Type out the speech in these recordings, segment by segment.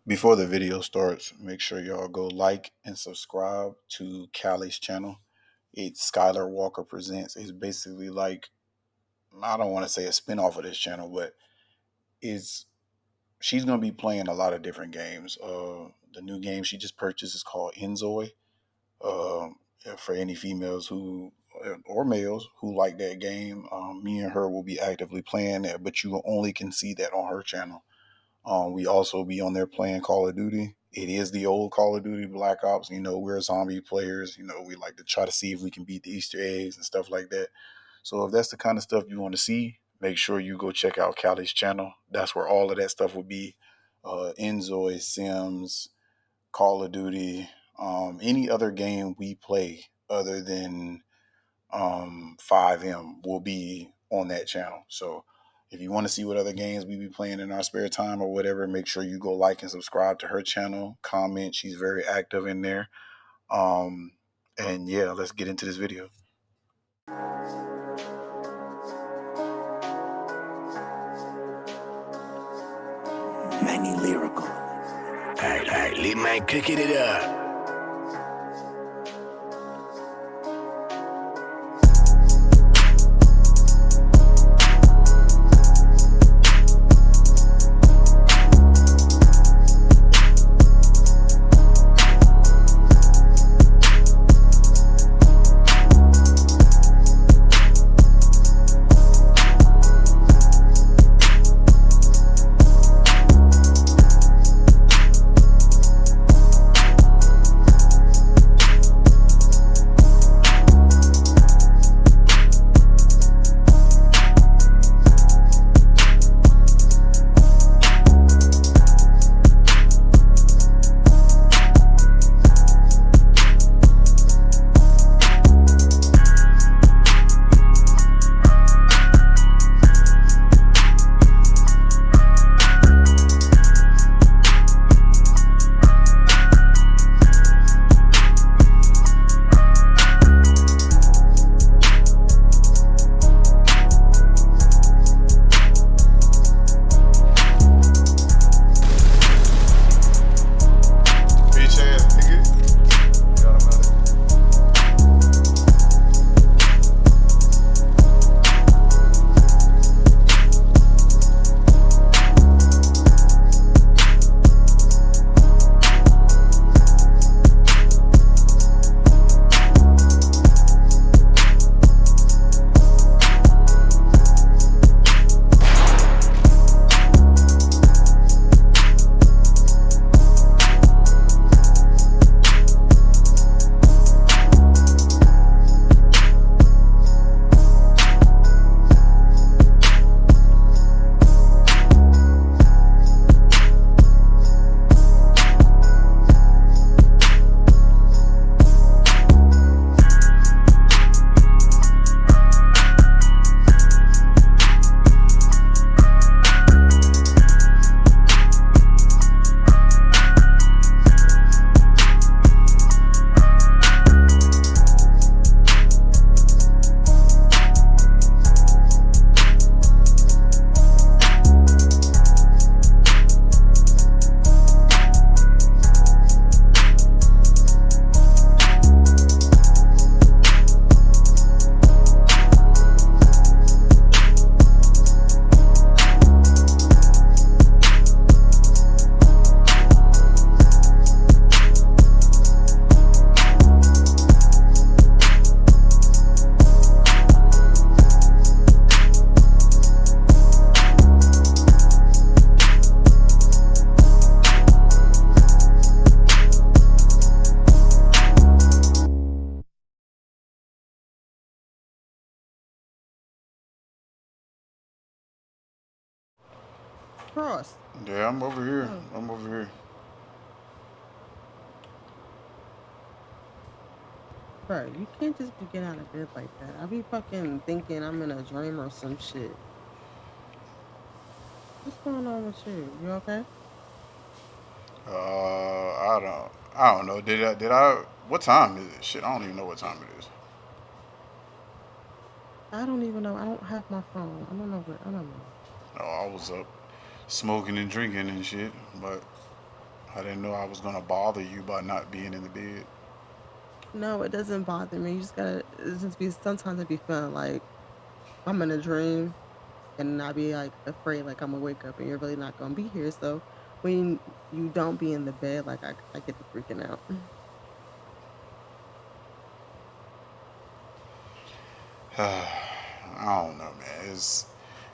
Before the video starts, make sure y'all go like and subscribe to Callie's channel. It's Skylar Walker Presents. It's basically like, I don't want to say a spinoff of this channel, but it's she's gonna be playing a lot of different games. The new game she just purchased is called Enzoy. Um, for any females who or males who like that game, me and her will be actively playing that, but you only can see that on her channel. We also be on there playing Call of Duty. It is the old Call of Duty Black Ops. We're zombie players. We like to try to see if we can beat the Easter eggs and stuff like that. So if that's the kind of stuff you want to see, make sure you go check out Callie's channel. That's where all of that stuff will be. Enzoy, Sims, Call of Duty, any other game we play other than 5M will be on that channel. So if you want to see what other games we be playing in our spare time or whatever, make sure you go like and subscribe to her channel. Comment. She's very active in there. Um, and yeah, let's get into this video. Many lyrical. Alright, leave man cooking it up. Cross. Yeah, I'm over here. I'm over here. Bro, you can't just be getting out of bed like that. I be fucking thinking I'm in a dream or some shit. What's going on with you? You okay? I don't know. Did I? What time is it? Shit, I don't even know what time it is. I don't even know. I don't have my phone. I don't know. Oh, I was up smoking and drinking and shit, but I didn't know I was gonna bother you by not being in the bed. No, it doesn't bother me. You just gotta. It's just be sometimes I be feeling like I'm in a dream, and I be like afraid like I'm gonna wake up and you're really not gonna be here. So when you don't be in the bed, like I get to freaking out. I don't know, man.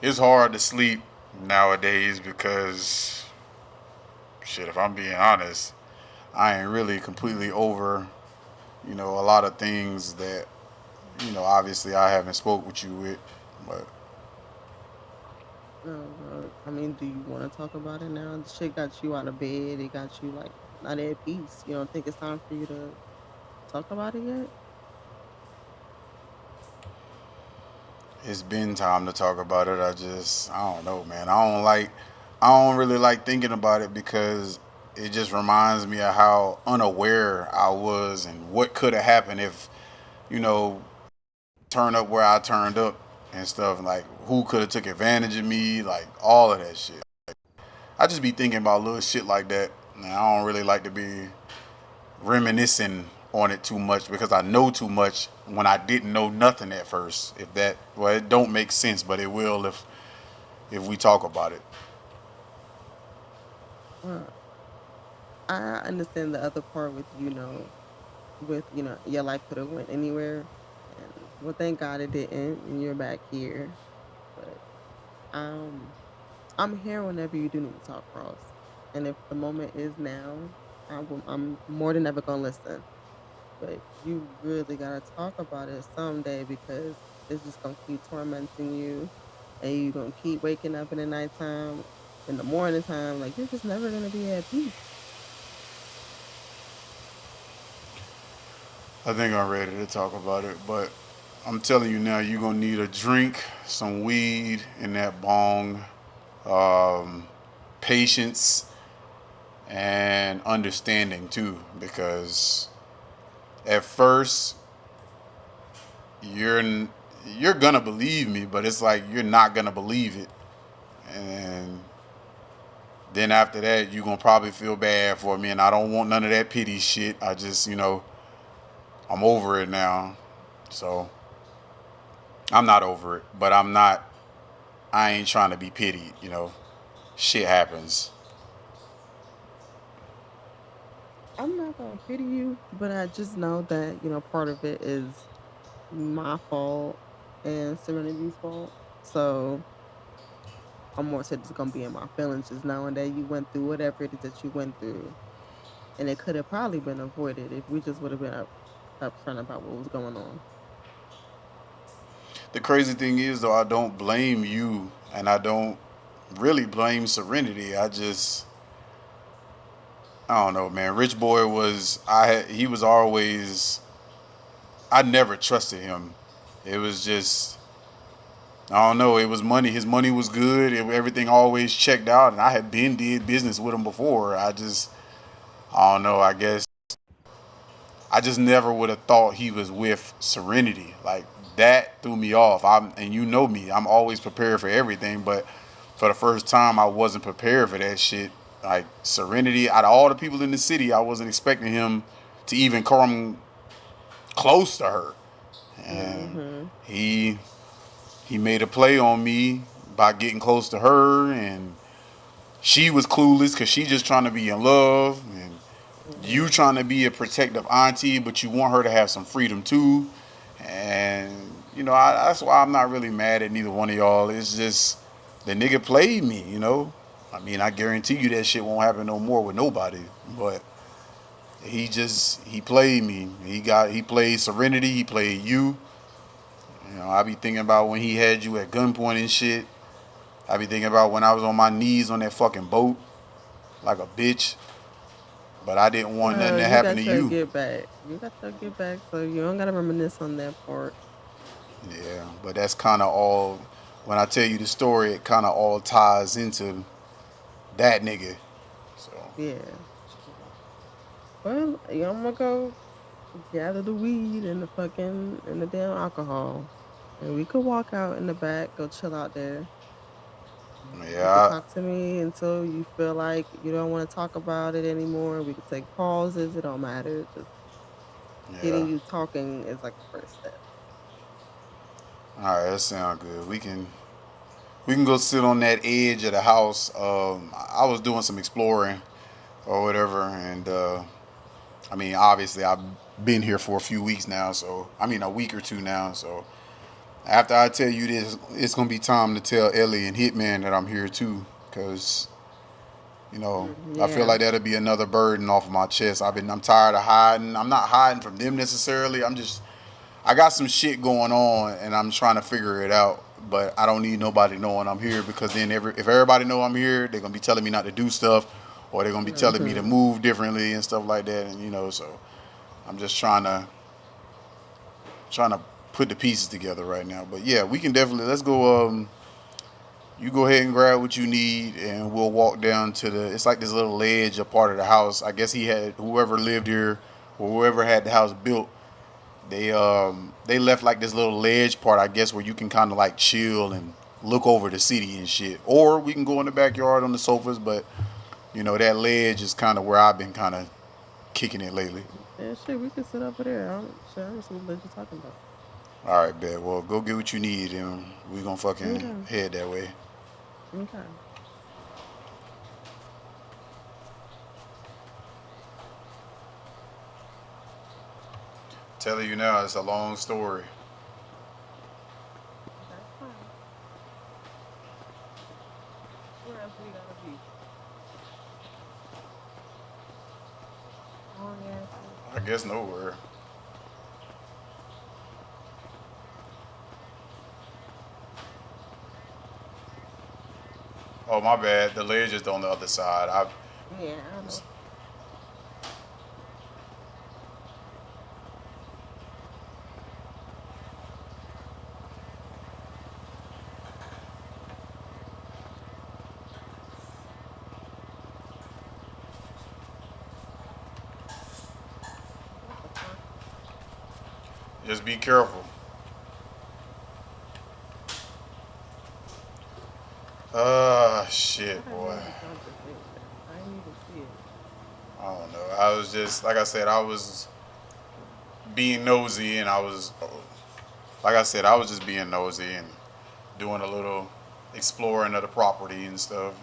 It's hard to sleep nowadays because shit. If I'm being honest, I ain't really completely over a lot of things that obviously I haven't spoke with you with, but I mean, do you want to talk about it now? The shit got you out of bed. It got you like not at peace. You don't think it's time for you to talk about it yet? it's been time to talk about it. I don't know, man. I don't really like thinking about it because it just reminds me of how unaware I was and what could have happened if, you know, turned up where I turned up and stuff. Like who could have took advantage of me, like all of that shit. I just be thinking about little shit like that. And I don't really like to be reminiscing on it too much because I know too much when I didn't know nothing at first. If that, well, it don't make sense, but it will if we talk about it. Well, I understand the other part with with your life could have went anywhere, and well, thank God it didn't, and you're back here. But um, I'm here whenever you do need to talk, Ross. And if the moment is now, I'm more than ever gonna listen. But you really gotta talk about it someday because it's just gonna keep tormenting you, and you're gonna keep waking up in the nighttime, in the morning time. Like you're just never gonna be at peace. I think I'm ready to talk about it, but I'm telling you now, you're gonna need a drink, some weed in that bong, um, patience, and understanding too, because at first you're you're gonna believe me, but it's like you're not gonna believe it, and then after that you're gonna probably feel bad for me, and I don't want none of that pity shit. I just I'm over it now, so I'm not over it, but I ain't trying to be pitied. Shit happens. I'm not gonna pity you, but I just know that part of it is my fault and Serenity's fault. So I'm more so just gonna be in my feelings, just knowing that you went through whatever it is that you went through, and it could have probably been avoided if we just would have been upfront about what was going on. The crazy thing is, though, I don't blame you, and I don't really blame Serenity. I don't know, man. Rich Boy was he was always I never trusted him. It was just I don't know. It was money. His money was good. Everything always checked out, and I had been did business with him before. I don't know. I guess I just never would have thought he was with Serenity. Like that threw me off. And you know me. I'm always prepared for everything, but for the first time, I wasn't prepared for that shit. Like Serenity, out of all the people in the city, I wasn't expecting him to even come close to her. And Hmm. he he made a play on me by getting close to her, and she was clueless because she just trying to be in love, and you Hmm. trying to be a protective auntie, but you want her to have some freedom too. And that's why I'm not really mad at neither one of y'all. It's just the nigga played me. I mean, I guarantee you that shit won't happen no more with nobody. But he played me. He played Serenity. He played you. I be thinking about when he had you at gunpoint and shit. I be thinking about when I was on my knees on that fucking boat like a bitch, but I didn't want nothing Well, to you happen to got your you. get back. You got your get back, so you don't gotta reminisce on that part. Yeah, but that's kind of all. When I tell you the story, it kind of all ties into that nigga. So Yeah. Well, yeah, I'm gonna go gather the weed and the damn alcohol, and we could walk out in the back, go chill out there. You could Yeah, talk to me until you feel like you don't want to talk about it anymore. We could take pauses. It don't matter. Just getting yeah. you talking is like the first step. All right, that sounds good. We can go sit on that edge of the house. I was doing some exploring or whatever, and I mean, obviously, I've been here for a few weeks now, so I mean, a week or two now. So after I tell you this, it's gonna be time to tell Ellie and Hitman that I'm here too, because I feel Yeah. like that'll be another burden off of my chest. I'm tired of hiding. I'm not hiding from them necessarily. I got some shit going on, and I'm trying to figure it out. But I don't need nobody knowing I'm here, because then if everybody know I'm here, they're gonna be telling me not to do stuff, or they're gonna be telling me to Hmm. move differently and stuff like that. And so I'm just trying to put the pieces together right now. But yeah, we can definitely, let's go. You go ahead and grab what you need, and we'll walk down to the. It's like this little ledge, a part of the house. I guess he had whoever lived here, or whoever had the house built. They left like this little ledge part, I guess, where you can kind of like chill and look over the city and shit. Or we can go in the backyard on the sofas, but that ledge is kind of where I've been kind of kicking it lately. Yeah, shit, we could sit over there. I don't see what you're talking about. All right, bet. Well, go get what you need, and we gonna fucking Okay. head that way. Okay. Telling you now, it's a long story. That's fine. Where else we gotta be? Long ass list. I guess nowhere. Oh, my bad. The ledge is on the other side. I Yeah, I know. What the fuck? just be careful. Why Shit, the boy. hell did y'all just leave that? I didn't even see it. I don't know. I was just like I said. I was being nosy, and like I said, I was just being nosy and doing a little exploring of the property and stuff.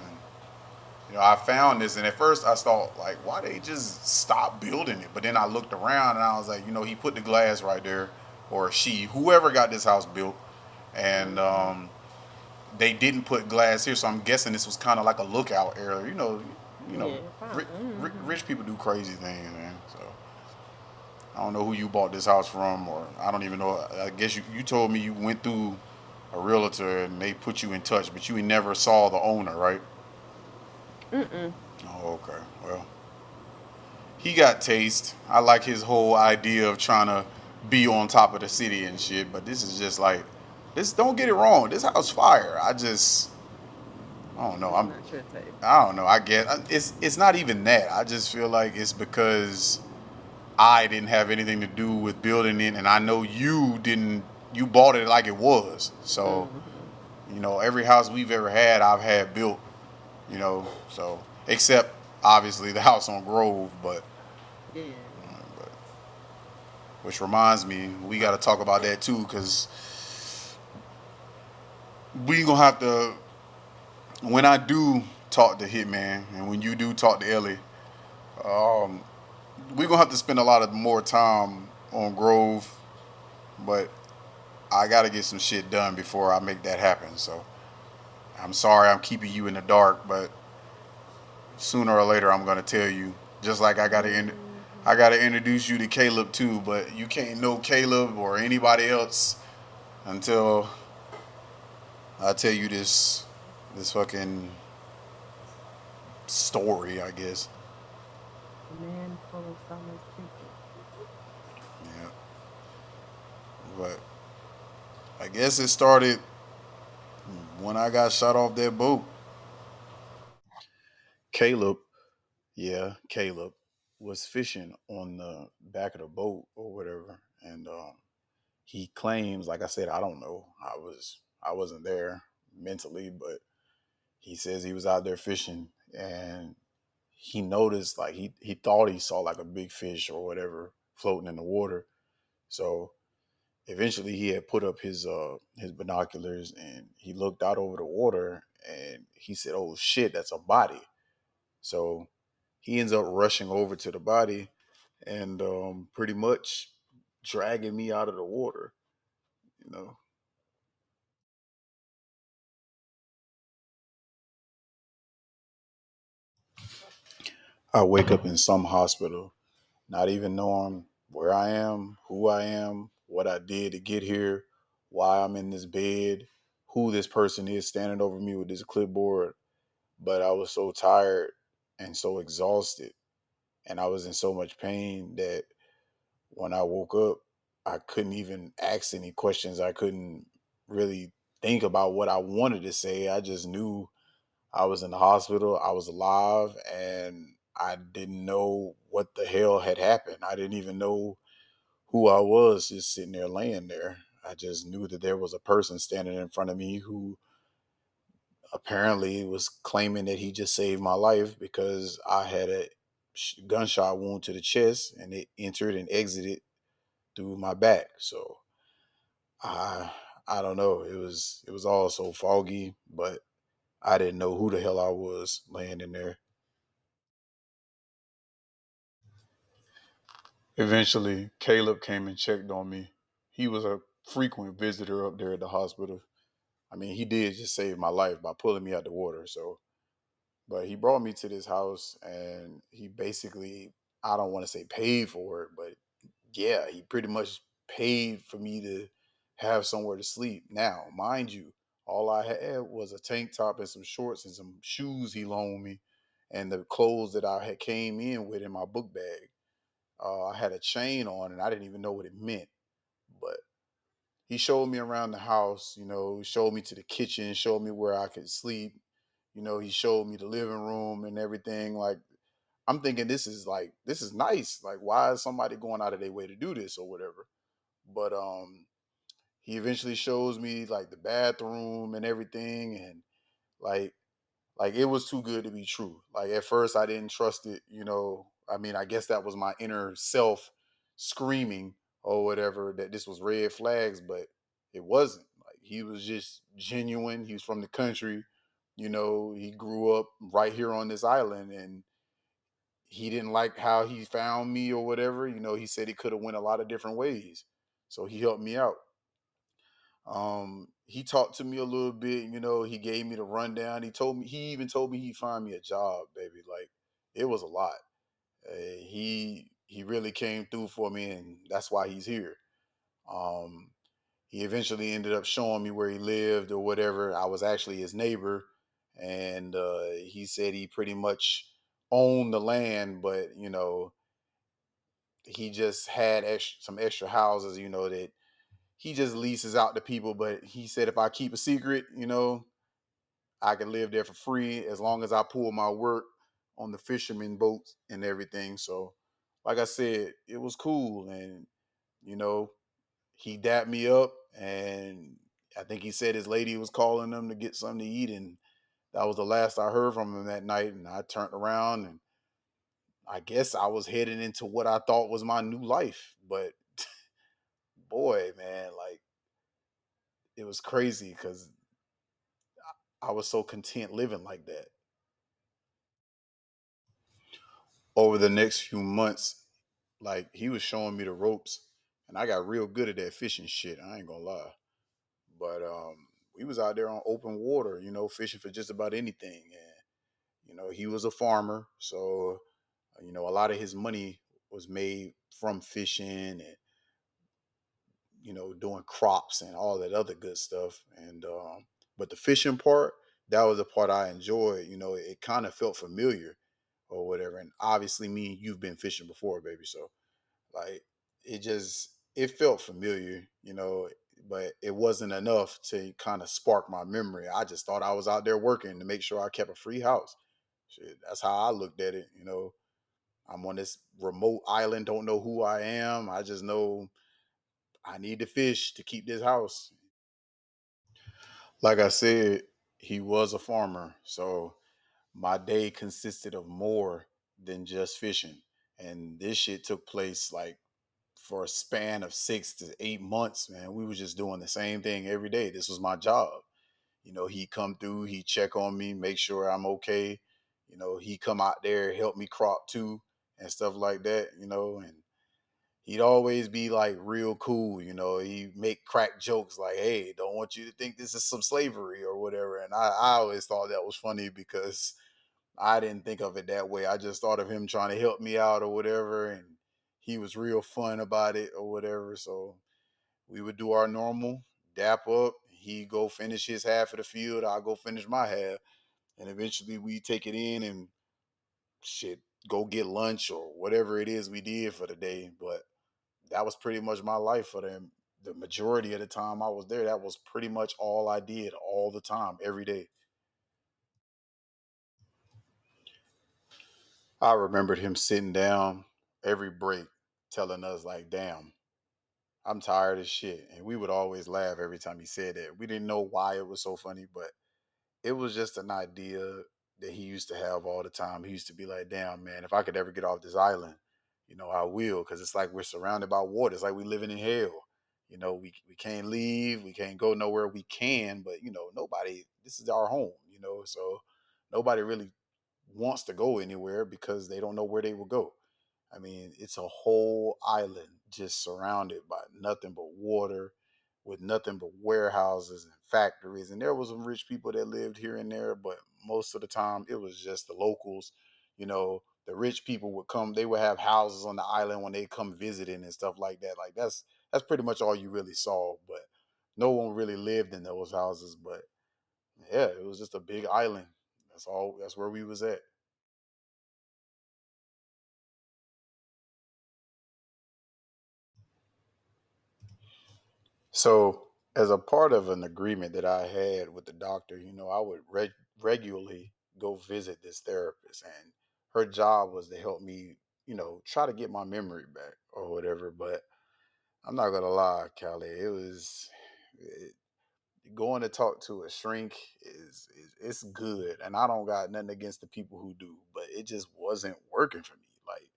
And I found this, and at first I thought like, why they just stop building it? But then I looked around, and I was like, he put the glass right there, or whoever got this house built, and Mm-hmm. they didn't put glass here, so I'm guessing this was kind of like a lookout area. Yeah, Rich, probably. Mm-hmm. rich people do crazy things, man. So I don't know who you bought this house from, or I don't even know. I guess you told me you went through a realtor and they put you in touch, but you never saw the owner, right? Mm-mm. Oh, okay. Well, he got taste. I like his whole idea of trying to be on top of the city and shit, but this is just like this. Don't get it wrong. This house fire. I don't know. Just not your taste. I don't know. I get it's not even that. I just feel like it's because I didn't have anything to do with building it, and I know you didn't. You bought it like it was. So Mm-hmm. every house we've ever had, I've had built. So except obviously the house on Grove, Yeah. but which reminds me, we got to talk about that too, because we gonna have to. When I do talk to Hitman, and when you do talk to Ellie, um, we gonna have to spend a lot of more time on Grove, but I gotta get some shit done before I make that happen. So I'm sorry I'm keeping you in the dark, but sooner or later I'm gonna tell you. Just like Mm-hmm. I gotta introduce you to Caleb too, but you can't know Caleb or anybody else until I tell you this fucking story, I guess. A man full of so much secrets. Yeah, but I guess it started when I got shot off that boat. Caleb, yeah, Caleb was fishing on the back of the boat or whatever, and he claims, like I said, I don't know. I wasn't there mentally, but He says he was out there fishing and he noticed like he thought he saw like a big fish or whatever floating in the water. So eventually he had put up his binoculars and he looked out over the water and he said, "Oh shit, that's a body." So he ends up rushing over to the body and pretty much dragging me out of the water. You know, I wake up in some hospital, not even knowing where I am, who I am, what I did to get here, why I'm in this bed, who this person is standing over me with this clipboard. But I was so tired and so exhausted, and I was in so much pain that when I woke up, I couldn't even ask any questions. I couldn't really think about what I wanted to say. I just knew I was in the hospital, I was alive, and I didn't know what the hell had happened. I didn't even know who I was just sitting there laying there. I just knew that there was a person standing in front of me who apparently was claiming that he just saved my life because I had a gunshot wound to the chest and it entered and exited through my back. So I I don't know. It was all so foggy, but I didn't know who the hell I was laying in there. Eventually, Caleb came and checked on me. He was a frequent visitor up there at the hospital. I mean, he did just save my life by pulling me out the water. So, but he brought me to this house and he basically, I don't want to say paid for it, but yeah, he pretty much paid for me to have somewhere to sleep. Now, mind you, all I had was a tank top and some shorts and some shoes he loaned me and the clothes that I had came in with in my book bag. I had a chain on and I didn't even know what it meant. But he showed me around the house, showed me to the kitchen, showed me where I could sleep. He showed me the living room and everything. Like, I'm thinking this is nice. Like, why is somebody going out of their way to do this or whatever? But he eventually shows me like the bathroom and everything and like it was too good to be true. Like at first I didn't trust it. I mean, I guess that was my inner self screaming or whatever that this was red flags, but it wasn't. Like he was just genuine. He was from the country. He grew up right here on this island and he didn't like how he found me or whatever. He said he could have went a lot of different ways. So he helped me out. He talked to me a little bit, he gave me the rundown. He even told me he'd find me a job, baby. Like it was a lot. He really came through for me and that's why he's here. Um, he eventually ended up showing me where he lived or whatever. I was actually his neighbor and he said he pretty much owned the land, but he just had some extra houses, that he just leases out to people, but he said if I keep a secret, I can live there for free as long as I pull my work on the fisherman boats and everything. So, like I said, it was cool, and you know, he dapped me up, and I think he said his lady was calling him to get something to eat, and that was the last I heard from him that night. And I turned around, and I guess I was heading into what I thought was my new life, but boy, man, like it was crazy because I was so content living like that. Over the next few months, like he was showing me the ropes, and I got real good at that fishing shit. I ain't gonna lie, but we was out there on open water, fishing for just about anything. And he was a farmer, so a lot of his money was made from fishing and doing crops and all that other good stuff. And but the fishing part, that was the part I enjoyed. It kind of felt familiar or whatever. And obviously, me and you've been fishing before, baby. So like, it felt familiar, but it wasn't enough to kind of spark my memory. I just thought I was out there working to make sure I kept a free house. Shit, that's how I looked at it. I'm on this remote island, don't know who I am. I just know I need to fish to keep this house. Like I said, he was a farmer, so my day consisted of more than just fishing. And this shit took place like for a span of 6 to 8 months, man. We was just doing the same thing every day. This was my job. He'd come through, he'd check on me, make sure I'm okay. He'd come out there, help me crop too, and stuff like that, and he'd always be like real cool. He'd make crack jokes like, hey, don't want you to think this is some slavery or whatever. And I always thought that was funny because I didn't think of it that way. I just thought of him trying to help me out or whatever. And he was real fun about it or whatever. So we would do our normal dap up. He go finish his half of the field. I'll go finish my half. And eventually we take it in and shit, go get lunch or whatever it is we did for the day. But that was pretty much my life for them. The majority of the time I was there, that was pretty much all I did all the time, every day. I remembered him sitting down every break telling us, like, damn, I'm tired as shit. And we would always laugh every time he said that. We didn't know why it was so funny, but it was just an idea that he used to have all the time. He used to be like, damn, man, if I could ever get off this island, I will. Cause it's like we're surrounded by water. It's like we living in hell. We can't leave. We can't go nowhere. We can, but nobody, this is our home, so nobody really wants to go anywhere because they don't know where they will go. I mean, it's a whole island just surrounded by nothing but water, with nothing but warehouses and factories. And there was some rich people that lived here and there, but most of the time it was just the locals. The rich people would come, they would have houses on the island when they come visiting and stuff like that. Like that's pretty much all you really saw. But no one really lived in those houses. But yeah, it was just a big island. That's where we was at. So, as a part of an agreement that I had with the doctor, I would regularly go visit this therapist, and her job was to help me, try to get my memory back or whatever. But I'm not gonna lie, Callie, going to talk to a shrink is it's good, and I don't got nothing against the people who do, but it just wasn't working for me. Like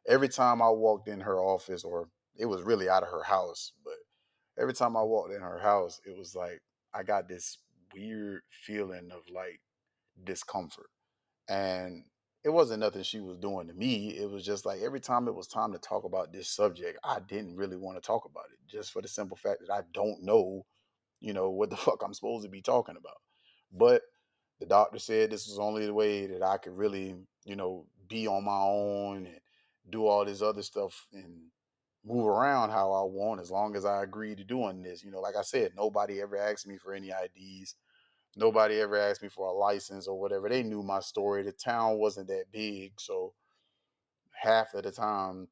every time I walked in her office, or it was really out of her house, but every time I walked in her house, it was like I got this weird feeling of like discomfort. And it wasn't nothing she was doing to me. It was just like every time it was time to talk about this subject, I didn't really want to talk about it just for the simple fact that I don't know, what the fuck I'm supposed to be talking about. But the doctor said this was only the way that I could really, be on my own and do all this other stuff and move around how I want as long as I agree to doing this. Like I said, nobody ever asked me for any IDs. Nobody ever asked me for a license or whatever. They knew my story. The town wasn't that big, so half of the time,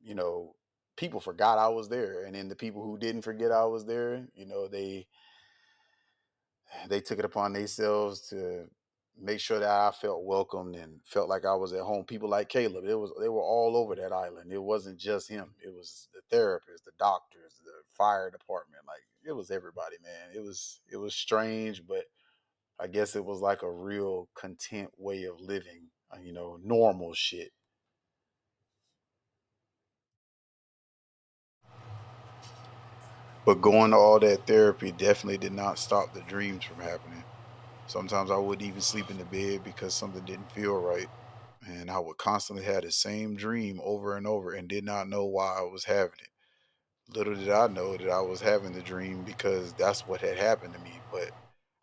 you know, people forgot I was there, and then the people who didn't forget I was there, they took it upon themselves to make sure that I felt welcomed and felt like I was at home. People like Caleb, they were all over that island. It wasn't just him. It was the therapists, the doctors, the fire department. Like it was everybody, man. It was strange, but I guess it was like a real content way of living. Normal shit. But going to all that therapy definitely did not stop the dreams from happening. Sometimes I wouldn't even sleep in the bed because something didn't feel right. And I would constantly have the same dream over and over and did not know why I was having it. Little did I know that I was having the dream because that's what had happened to me. But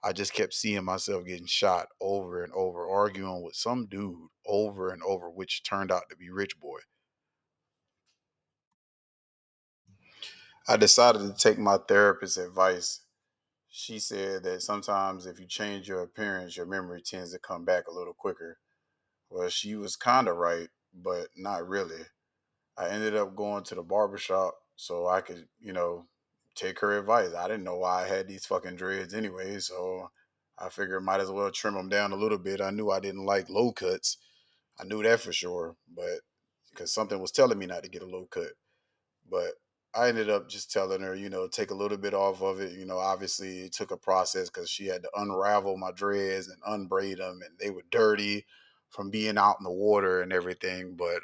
I just kept seeing myself getting shot over and over, arguing with some dude over and over, which turned out to be Rich Boy. I decided to take my therapist's advice. She said that sometimes if you change your appearance, your memory tends to come back a little quicker. Well, she was kind of right, but not really. I ended up going to the barbershop so I could, take her advice. I didn't know why I had these fucking dreads anyway, so I figured might as well trim them down a little bit. I knew I didn't like low cuts. I knew that for sure, but because something was telling me not to get a low cut. But I ended up just telling her, take a little bit off of it. Obviously it took a process because she had to unravel my dreads and unbraid them, and they were dirty from being out in the water and everything. But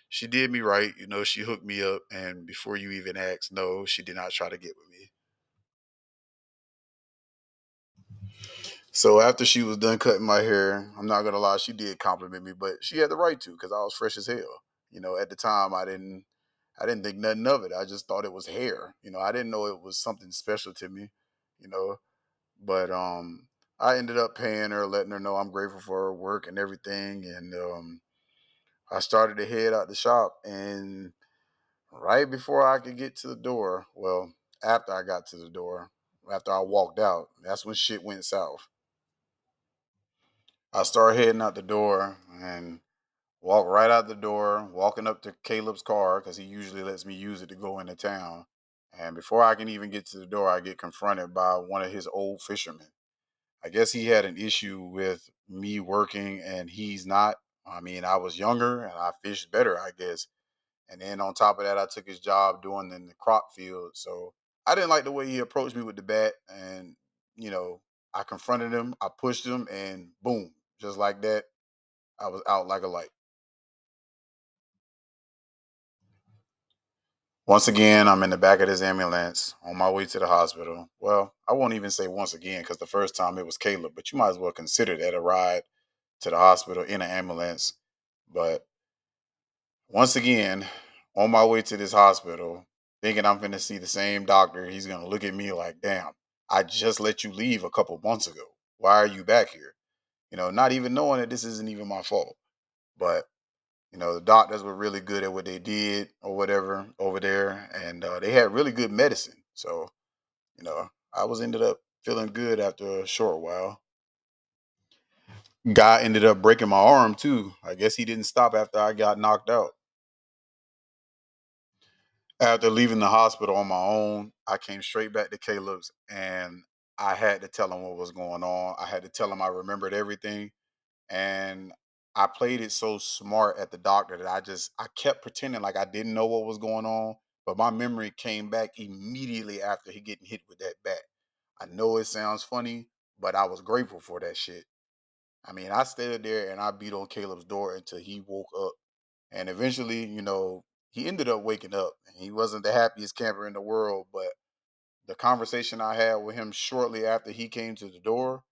she did me right. She hooked me up, and before you even asked, no, she did not try to get with me. So after she was done cutting my hair, I'm not gonna lie, she did compliment me, but she had the right to because I was fresh as hell. At the time, I didn't think nothing of it. I just thought it was hair. I didn't know it was something special to me. You know, but I ended up paying her, letting her know I'm grateful for her work and everything, and I started to head out the shop, and right before I could get to the door, well, after I got to the door, after I walked out, that's when shit went south. I started heading out the door and walked right out the door, walking up to Caleb's car because he usually lets me use it to go into town. And before I can even get to the door, I get confronted by one of his old fishermen. I guess he had an issue with me working and he's not. I mean, I was younger and I fished better, I guess. And then on top of that, I took his job doing in the crop field. So I didn't like the way he approached me with the bat. And, you know, I confronted him, I pushed him, and boom, just like that, I was out like a light. Once again, I'm in the back of this ambulance on my way to the hospital. Well, I won't even say once again because the first time it was Caleb, but you might as well consider that a ride to the hospital in an ambulance. But once again, on my way to this hospital, thinking I'm going to see the same doctor, he's going to look at me like, damn, I just let you leave a couple months ago. Why are you back here? Not even knowing that this isn't even my fault. But the doctors were really good at what they did or whatever over there, and they had really good medicine. So, I was ended up feeling good after a short while. Guy ended up breaking my arm too. I guess he didn't stop after I got knocked out. After leaving the hospital on my own, I came straight back to Caleb's and I had to tell him what was going on. I had to tell him I remembered everything. And I played it so smart at the doctor that I kept pretending like I didn't know what was going on, but my memory came back immediately after he getting hit with that bat. I know it sounds funny, but I was grateful for that shit. I mean, I stayed there and I beat on Caleb's door until he woke up. And eventually, he ended up waking up. And he wasn't the happiest camper in the world, but the conversation I had with him shortly after he came to the door,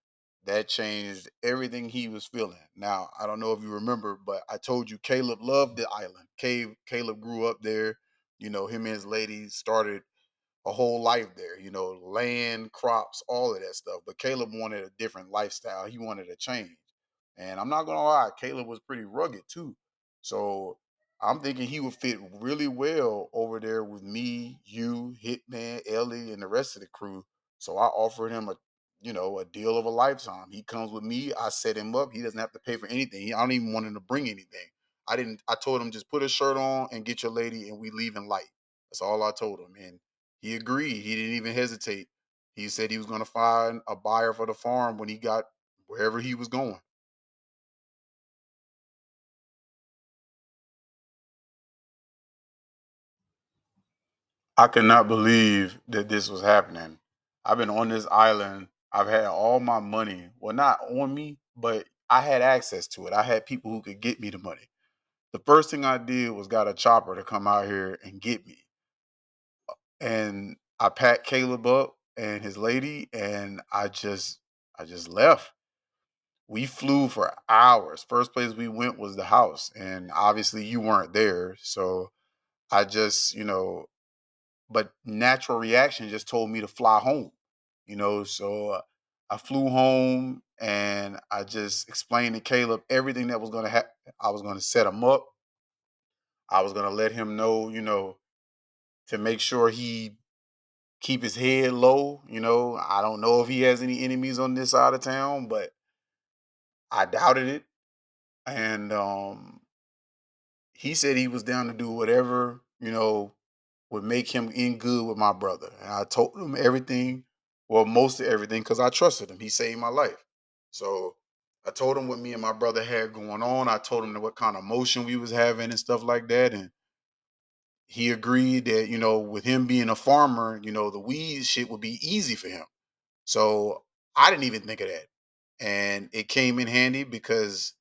that changed everything he was feeling. Now, I don't know if you remember, but I told you Caleb loved the island. Caleb grew up there. Him and his lady started a whole life there, land, crops, all of that stuff. But Caleb wanted a different lifestyle. He wanted a change. And I'm not gonna lie, Caleb was pretty rugged too. So I'm thinking he would fit really well over there with me, you, Hitman, Ellie, and the rest of the crew. So I offered him a deal of a lifetime. He comes with me, I set him up. He doesn't have to pay for anything. I don't even want him to bring anything. I told him just put a shirt on and get your lady and we leave in light. That's all I told him. And he agreed. He didn't even hesitate. He said he was going to find a buyer for the farm when he got wherever he was going. I could not believe that this was happening. I've been on this island. I've had all my money. Well, not on me, but I had access to it. I had people who could get me the money. The first thing I did was got a chopper to come out here and get me. And I packed Caleb up and his lady and I just left. We flew for hours. First place we went was the house, and obviously you weren't there. So I just, but natural reaction just told me to fly home, So I flew home and I just explained to Caleb everything that was going to happen. I was going to set him up. I was going to let him know, to make sure he keep his head low. I don't know if he has any enemies on this side of town, but I doubted it. And he said he was down to do whatever, would make him in good with my brother. And I told him everything, well, most of everything, because I trusted him. He saved my life. So I told him what me and my brother had going on. I told him what kind of emotion we was having and stuff like that. And he agreed that, with him being a farmer, the weed shit would be easy for him. So I didn't even think of that. And it came in handy because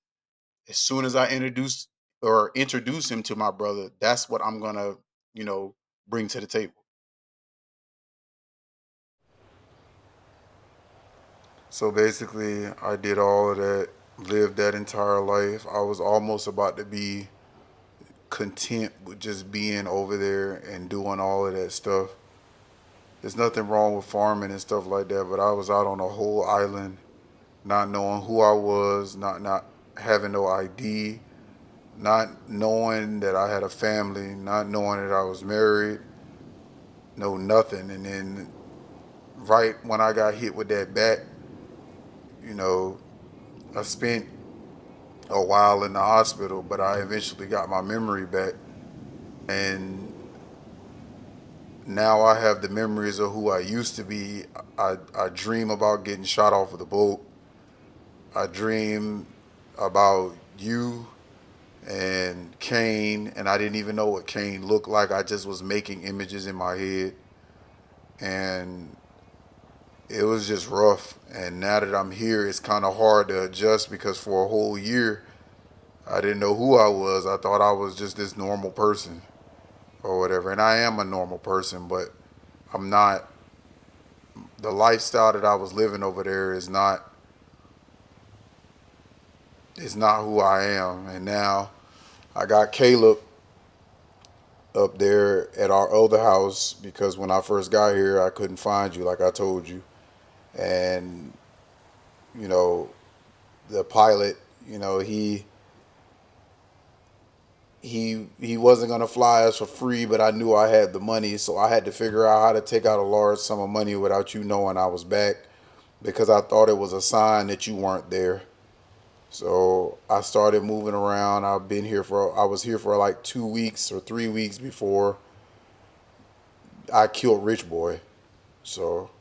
as soon as I introduce him to my brother, that's what I'm gonna, bring to the table. So basically, I did all of that, lived that entire life. I was almost about to be content with just being over there and doing all of that stuff. There's nothing wrong with farming and stuff like that, but I was out on a whole island, not knowing who I was, not having no ID, not knowing that I had a family, not knowing that I was married, no nothing. And then right when I got hit with that bat, you know, I spent a while in the hospital, but I eventually got my memory back. And now I have the memories of who I used to be. I dream about getting shot off of the boat. I dream about you and Kane, and I didn't even know what Kane looked like. I just was making images in my head, and it was just rough. And now that I'm here, it's kind of hard to adjust because for a whole year, I didn't know who I was. I thought I was just this normal person or whatever. And I am a normal person, but I'm not. The lifestyle that I was living over there is not who I am. And now I got Caleb up there at our other house because when I first got here, I couldn't find you, like I told you. And you know, the pilot, he wasn't gonna fly us for free, but I knew I had the money, so I had to figure out how to take out a large sum of money without you knowing I was back because I thought it was a sign that you weren't there. So I started moving around. I was here for like 2 weeks or 3 weeks before I killed Rich Boy. So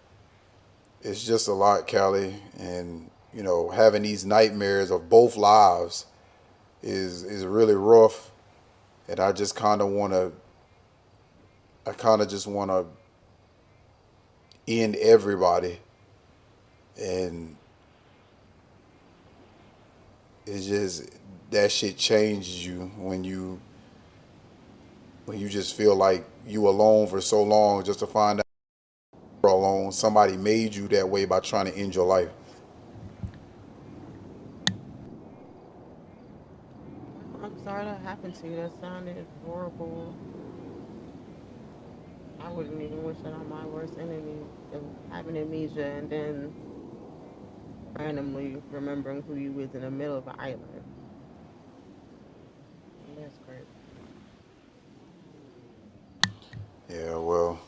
it's just a lot, Callie, and having these nightmares of both lives is really rough, and I kind of just want to end everybody, and it's just that shit changes you when you just feel like you alone for so long just to find out you're alone. Somebody made you that way by trying to end your life. I'm sorry that happened to you. That sounded horrible. I wouldn't even wish that on my worst enemy of having amnesia and then randomly remembering who you was in the middle of an island. That's great. Yeah, well,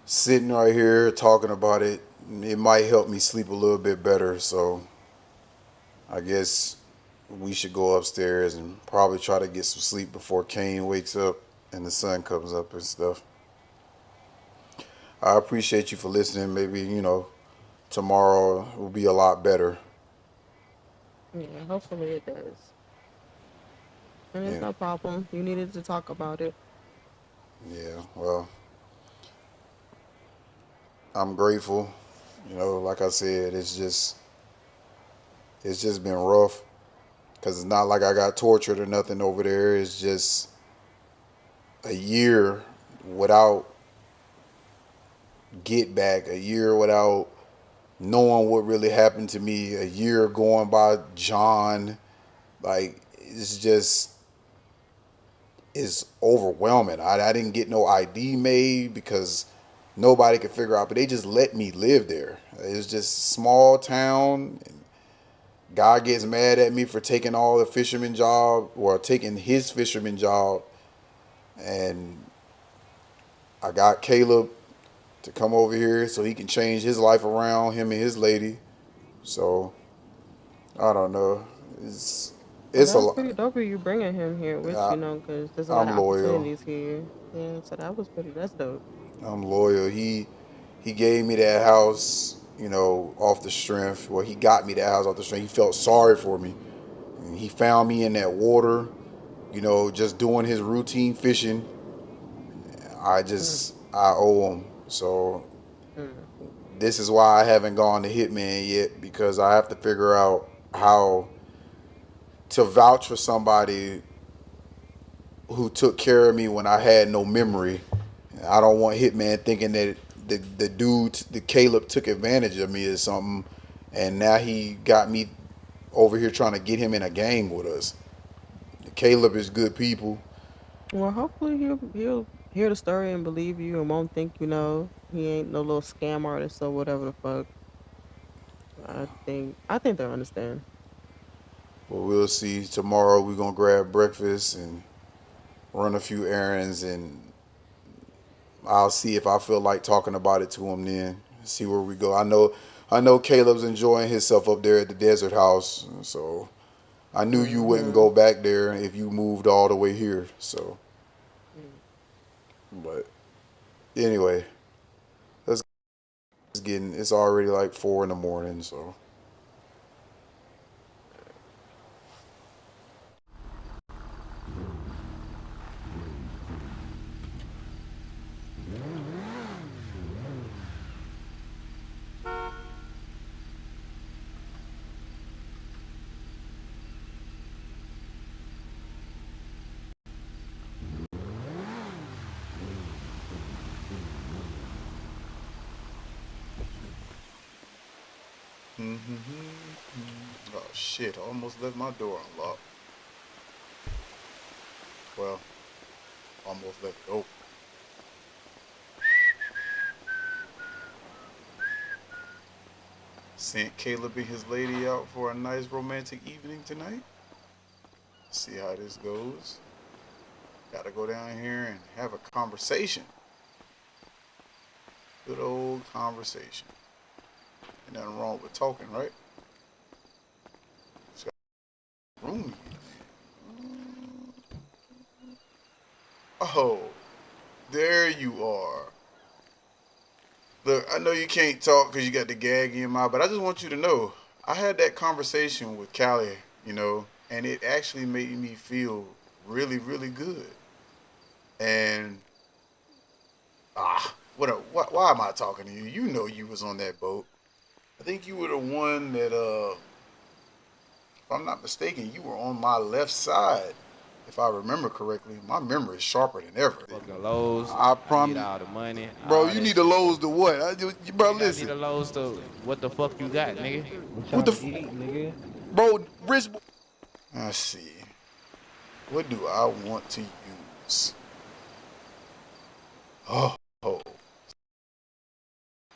sitting right here talking about it, it might help me sleep a little bit better. So I guess we should go upstairs and probably try to get some sleep before Kane wakes up and the sun comes up and stuff. I appreciate you for listening. Maybe, tomorrow will be a lot better. Yeah, hopefully it does. And it's Yeah. no problem. You needed to talk about it. Yeah. Well, I'm grateful. Like I said, it's just been rough because it's not like I got tortured or nothing over there. It's just a year without get back, a year without knowing what really happened to me, a year going by John. Like, it's overwhelming. I didn't get no ID made because nobody could figure out, but they just let me live there. It was just small town. And God gets mad at me for taking all the fisherman job or taking his fisherman job. And I got Caleb to come over here so he can change his life around, him and his lady. So I don't know. It's Well, it's that a was lot. pretty dope of you bringing him here with I, you, because there's a lot of I'm loyal. opportunities here. Yeah, so that's dope. I'm loyal. He gave me that house, off the strength. He got me that house off the strength. He felt sorry for me. And he found me in that water, just doing his routine fishing. Mm, I owe him. So mm. this is why I haven't gone to Hitman yet, because I have to figure out how to vouch for somebody who took care of me when I had no memory. I don't want Hitman thinking that the Caleb took advantage of me or something, and now he got me over here trying to get him in a gang with us. Caleb is good people. Well, hopefully he'll hear the story and believe you and won't think he ain't no little scam artist or whatever the fuck. I think they'll understand. But we'll see. Tomorrow we're gonna grab breakfast and run a few errands, and I'll see if I feel like talking about it to him then. See where we go. I know Caleb's enjoying himself up there at the desert house, so I knew you wouldn't Mm-hmm. go back there if you moved all the way here. So, but anyway, let's get in. It's already like 4 in the morning, so oh shit! I almost left my door unlocked. Well, almost left it open. Sent Caleb and his lady out for a nice romantic evening tonight. See how this goes. Got to go down here and have a conversation. Good old conversation. Ain't nothing wrong with talking, right? It's got room here. Oh, there you are. Look, I know you can't talk because you got the gag in your mouth, but I just want you to know I had that conversation with Callie, and it actually made me feel really, really good. And why am I talking to you? You know you was on that boat. I think you were the one that, if I'm not mistaken, you were on my left side. If I remember correctly, my memory is sharper than ever. Fucking Lowe's. I I need promise, all the money, bro. all You that need the shit. lows to what? Bro, Nigga, I need listen. a Lowe's to what the fuck you got, nigga? What What y'all the, eat, nigga? bro? Rich. Let's see. What do I want to use? Oh,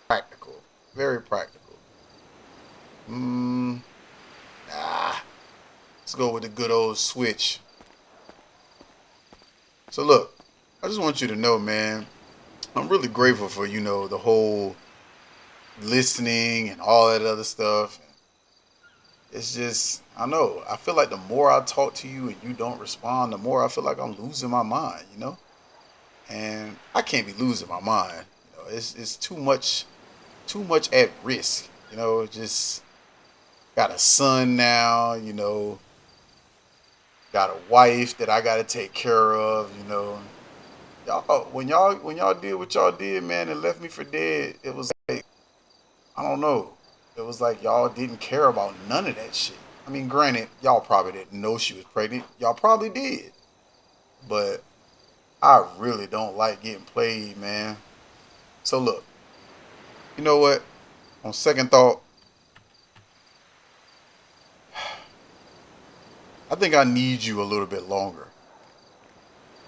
practical. Very practical. Mm, ah, let's go with the good old switch. So look, I just want you to know, man, I'm really grateful for, the whole listening and all that other stuff. It's just, I know, I feel like the more I talk to you and you don't respond, the more I feel like I'm losing my mind. And I can't be losing my mind. It's too much at risk. Just got a son now, got a wife that I gotta take care of. Y'all when y'all did what y'all did, man, and left me for dead, it was like, I don't know. It was like y'all didn't care about none of that shit. I mean, granted, y'all probably didn't know she was pregnant. Y'all probably did. But I really don't like getting played, man. So look, you know what? On second thought, I think I need you a little bit longer.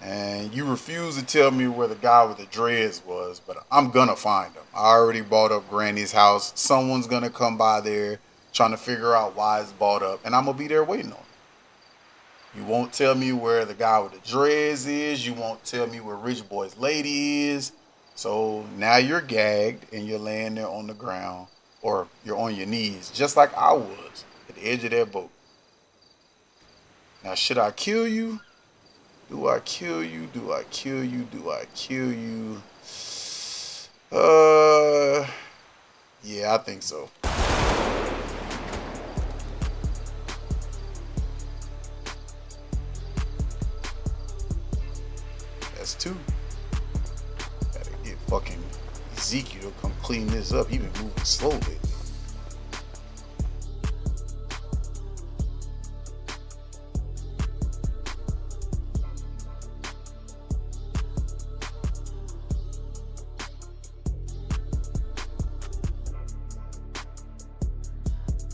And you refuse to tell me where the guy with the dreads was, but I'm gonna find him. I already bought up Granny's house. Someone's gonna come by there trying to figure out why it's bought up, and I'm gonna be there waiting on him. You won't tell me where the guy with the dreads is. You won't tell me where Rich Boy's lady is. So now you're gagged and you're laying there on the ground, or you're on your knees, just like I was at the edge of that boat. Now, should I kill you? Do I kill you? Do I kill you? Do I kill you? Uh, yeah, I think so. this too. Gotta get fucking Ezekiel to come clean this up. He been moving slowly.